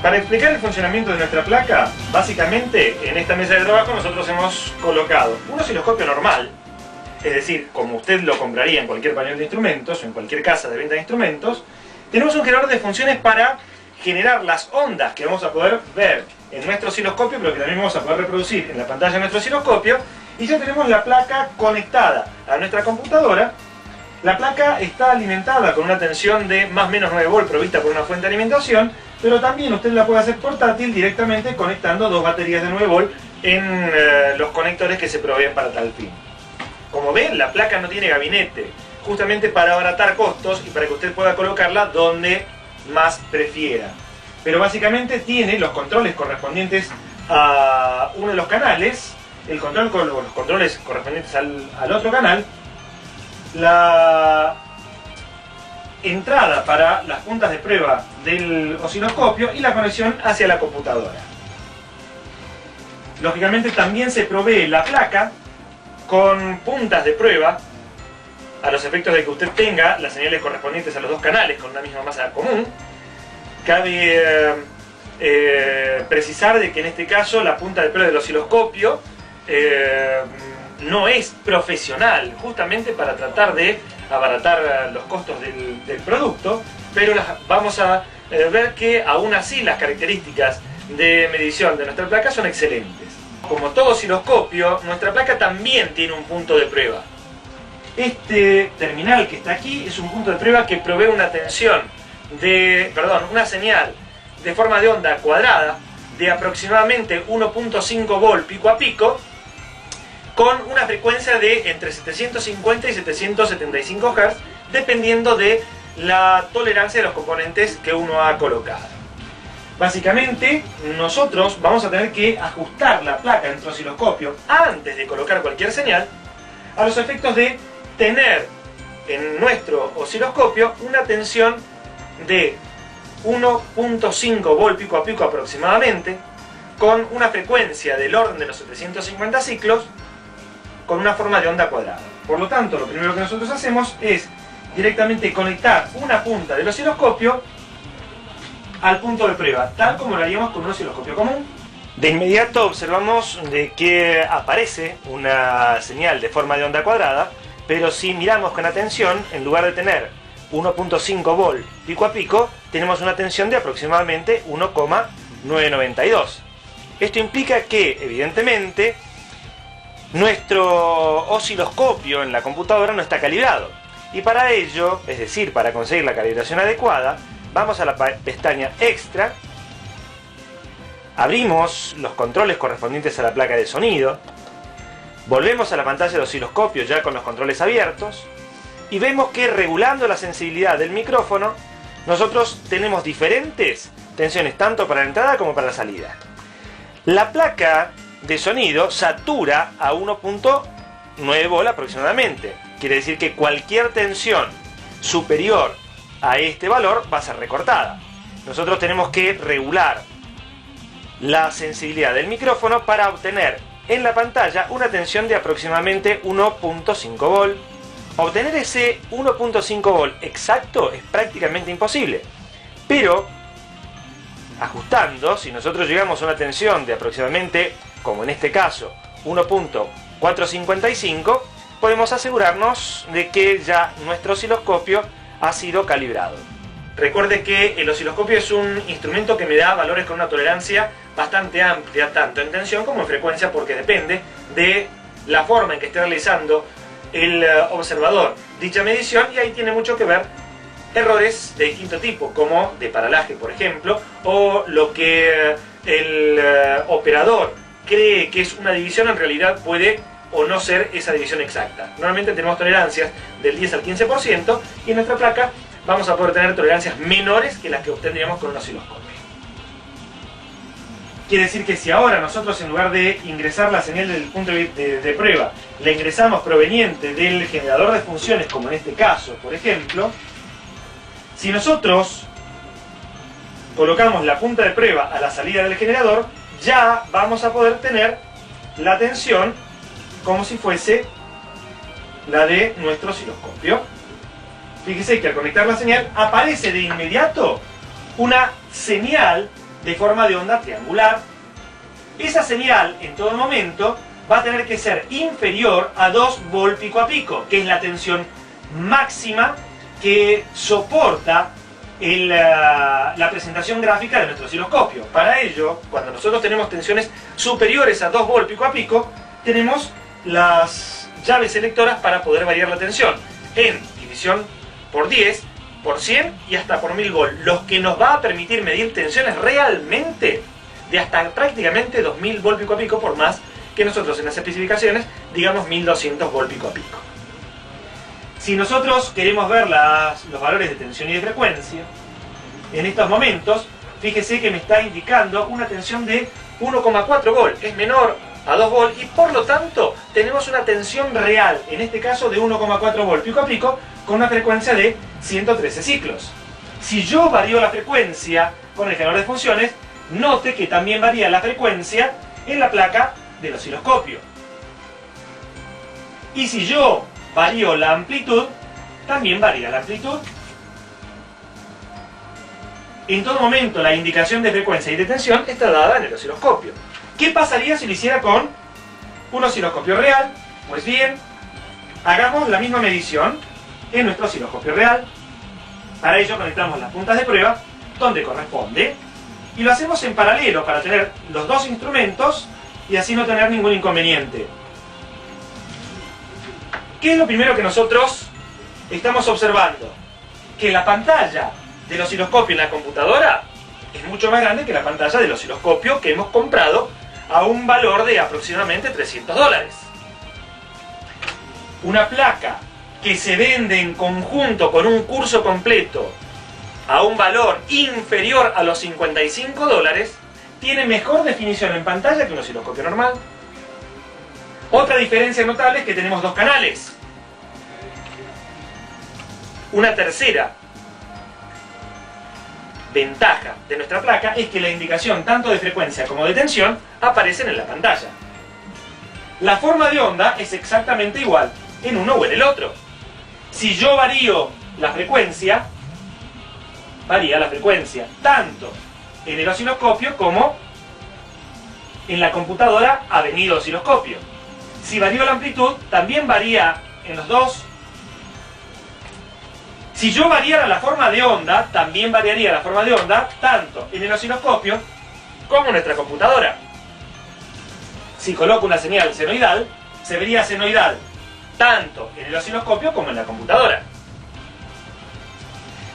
Para explicar el funcionamiento de nuestra placa, básicamente en esta mesa de trabajo nosotros hemos colocado un osciloscopio normal, es decir, como usted lo compraría en cualquier panel de instrumentos o en cualquier casa de venta de instrumentos. Tenemos un generador de funciones para generar las ondas que vamos a poder ver en nuestro osciloscopio, pero que también vamos a poder reproducir en la pantalla de nuestro osciloscopio. Y ya tenemos la placa conectada a nuestra computadora. La placa está alimentada con una tensión de más o menos 9 volts provista por una fuente de alimentación, pero también usted la puede hacer portátil directamente conectando dos baterías de 9 volts en los conectores que se proveen para tal fin. Como ven, la placa no tiene gabinete, justamente para abaratar costos y para que usted pueda colocarla donde más prefiera. Pero básicamente tiene los controles correspondientes a uno de los canales, el control con los controles correspondientes al otro canal, la entrada para las puntas de prueba del osciloscopio y la conexión hacia la computadora. Lógicamente también se provee la placa con puntas de prueba a los efectos de que usted tenga las señales correspondientes a los dos canales con una misma masa común. Cabe precisar de que en este caso la punta de prueba del osciloscopio no es profesional, justamente para tratar de abaratar los costos del producto, pero vamos a ver que aún así las características de medición de nuestra placa son excelentes. Como todo osciloscopio, nuestra placa también tiene un punto de prueba. Este terminal que está aquí es un punto de prueba que provee una señal de forma de onda cuadrada de aproximadamente 1.5 volt pico a pico, con una frecuencia de entre 750 y 775 Hz, dependiendo de la tolerancia de los componentes que uno ha colocado. Básicamente, nosotros vamos a tener que ajustar la placa en nuestro osciloscopio antes de colocar cualquier señal, a los efectos de tener en nuestro osciloscopio una tensión de 1.5 volt pico a pico aproximadamente, con una frecuencia del orden de los 750 ciclos, con una forma de onda cuadrada. Por lo tanto, lo primero que nosotros hacemos es directamente conectar una punta del osciloscopio al punto de prueba, tal como lo haríamos con un osciloscopio común. De inmediato observamos de que aparece una señal de forma de onda cuadrada, pero si miramos con atención, en lugar de tener 1.5 volt pico a pico, tenemos una tensión de aproximadamente 1,992. Esto implica que, evidentemente, nuestro osciloscopio en la computadora no está calibrado. Y para ello, es decir, para conseguir la calibración adecuada, vamos a la pestaña Extra, abrimos los controles correspondientes a la placa de sonido, volvemos a la pantalla del osciloscopio ya con los controles abiertos, y vemos que regulando la sensibilidad del micrófono, nosotros tenemos diferentes tensiones tanto para la entrada como para la salida. La placa de sonido satura a 1.9 volt aproximadamente. Quiere decir que cualquier tensión superior a este valor va a ser recortada. Nosotros tenemos que regular la sensibilidad del micrófono para obtener en la pantalla una tensión de aproximadamente 1.5 volt. Obtener ese 1.5 volt exacto es prácticamente imposible, pero ajustando, si nosotros llegamos a una tensión de aproximadamente, como en este caso, 1.455, podemos asegurarnos de que ya nuestro osciloscopio ha sido calibrado. Recuerde que el osciloscopio es un instrumento que me da valores con una tolerancia bastante amplia, tanto en tensión como en frecuencia, porque depende de la forma en que esté realizando el observador dicha medición, y ahí tiene mucho que ver errores de distinto tipo, como de paralaje, por ejemplo, o lo que el operador cree que es una división, en realidad puede o no ser esa división exacta. Normalmente tenemos tolerancias del 10 al 15%, y en nuestra placa vamos a poder tener tolerancias menores que las que obtendríamos con un osciloscopio. Quiere decir que si ahora nosotros, en lugar de ingresar la señal del punto de prueba, la ingresamos proveniente del generador de funciones, como en este caso, por ejemplo, si nosotros colocamos la punta de prueba a la salida del generador, ya vamos a poder tener la tensión como si fuese la de nuestro osciloscopio. Fíjese que al conectar la señal aparece de inmediato una señal de forma de onda triangular. Esa señal, en todo momento, va a tener que ser inferior a 2 volt pico a pico, que es la tensión máxima que soporta la presentación gráfica de nuestro osciloscopio. Para ello, cuando nosotros tenemos tensiones superiores a 2 volt pico a pico, tenemos las llaves selectoras para poder variar la tensión en división por 10, por 100 y hasta por 1000 volt, lo que nos va a permitir medir tensiones realmente de hasta prácticamente 2000 volt pico a pico, por más que nosotros en las especificaciones digamos 1200 volt pico a pico. Si nosotros queremos ver los valores de tensión y de frecuencia, en estos momentos, fíjese que me está indicando una tensión de 1,4 volt, es menor a 2 volt y por lo tanto tenemos una tensión real, en este caso de 1,4 volt pico a pico, con una frecuencia de 113 ciclos. Si yo varío la frecuencia con el generador de funciones, note que también varía la frecuencia en la placa del osciloscopio. Y si yo varío la amplitud, también varía la amplitud. En todo momento la indicación de frecuencia y de tensión está dada en el osciloscopio. ¿Qué pasaría si lo hiciera con un osciloscopio real? Pues bien, hagamos la misma medición en nuestro osciloscopio real. Para ello conectamos las puntas de prueba donde corresponde y lo hacemos en paralelo para tener los dos instrumentos y así no tener ningún inconveniente. ¿Qué es lo primero que nosotros estamos observando? Que la pantalla del osciloscopio en la computadora es mucho más grande que la pantalla del osciloscopio que hemos comprado a un valor de aproximadamente $300. Una placa que se vende en conjunto con un curso completo a un valor inferior a los $55 tiene mejor definición en pantalla que un osciloscopio normal. Otra diferencia notable es que tenemos dos canales. Una tercera ventaja de nuestra placa es que la indicación tanto de frecuencia como de tensión aparecen en la pantalla. La forma de onda es exactamente igual en uno o en el otro. Si yo varío la frecuencia, varía la frecuencia tanto en el osciloscopio como en la computadora avenido osciloscopio. Si varío la amplitud, también varía en los dos. Si yo variara la forma de onda, también variaría la forma de onda tanto en el osciloscopio como en nuestra computadora. Si coloco una señal senoidal, se vería senoidal tanto en el osciloscopio como en la computadora.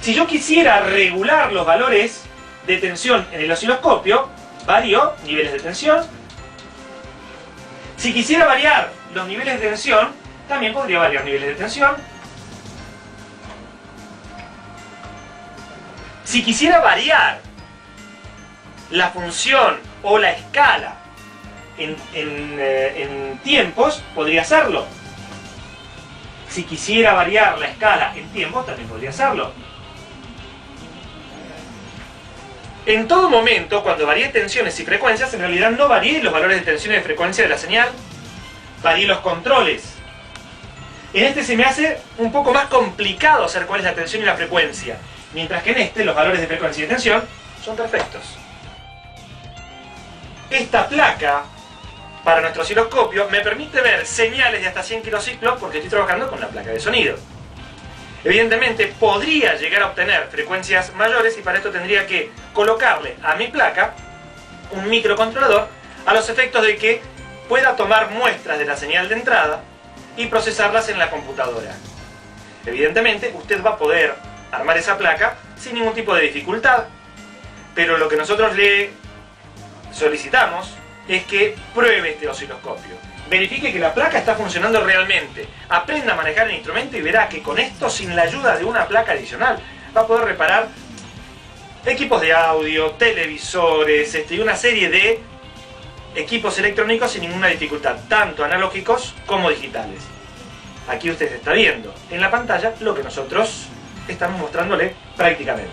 Si yo quisiera regular los valores de tensión en el osciloscopio, varío niveles de tensión. Si quisiera variar los niveles de tensión, también podría variar niveles de tensión. Si quisiera variar la función o la escala en tiempos, podría hacerlo. Si quisiera variar la escala en tiempos, también podría hacerlo. En todo momento, cuando varíe tensiones y frecuencias, en realidad no varíe los valores de tensión y de frecuencia de la señal, varíe los controles. En este se me hace un poco más complicado saber cuál es la tensión y la frecuencia, mientras que en este los valores de frecuencia y de tensión son perfectos. Esta placa, para nuestro osciloscopio, me permite ver señales de hasta 100 kilociclos porque estoy trabajando con la placa de sonido. Evidentemente podría llegar a obtener frecuencias mayores y para esto tendría que colocarle a mi placa un microcontrolador a los efectos de que pueda tomar muestras de la señal de entrada y procesarlas en la computadora. Evidentemente usted va a poder armar esa placa sin ningún tipo de dificultad, pero lo que nosotros le solicitamos es que pruebe este osciloscopio. Verifique que la placa está funcionando realmente. Aprenda a manejar el instrumento y verá que con esto, sin la ayuda de una placa adicional, va a poder reparar equipos de audio, televisores y una serie de equipos electrónicos sin ninguna dificultad, tanto analógicos como digitales. Aquí usted está viendo en la pantalla lo que nosotros estamos mostrándole prácticamente.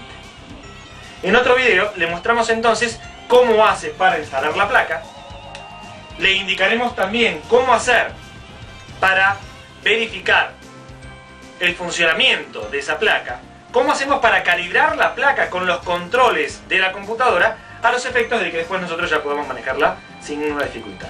En otro video le mostramos entonces cómo hace para instalar la placa. Le indicaremos también cómo hacer para verificar el funcionamiento de esa placa, cómo hacemos para calibrar la placa con los controles de la computadora, a los efectos de que después nosotros ya podemos manejarla sin ninguna dificultad.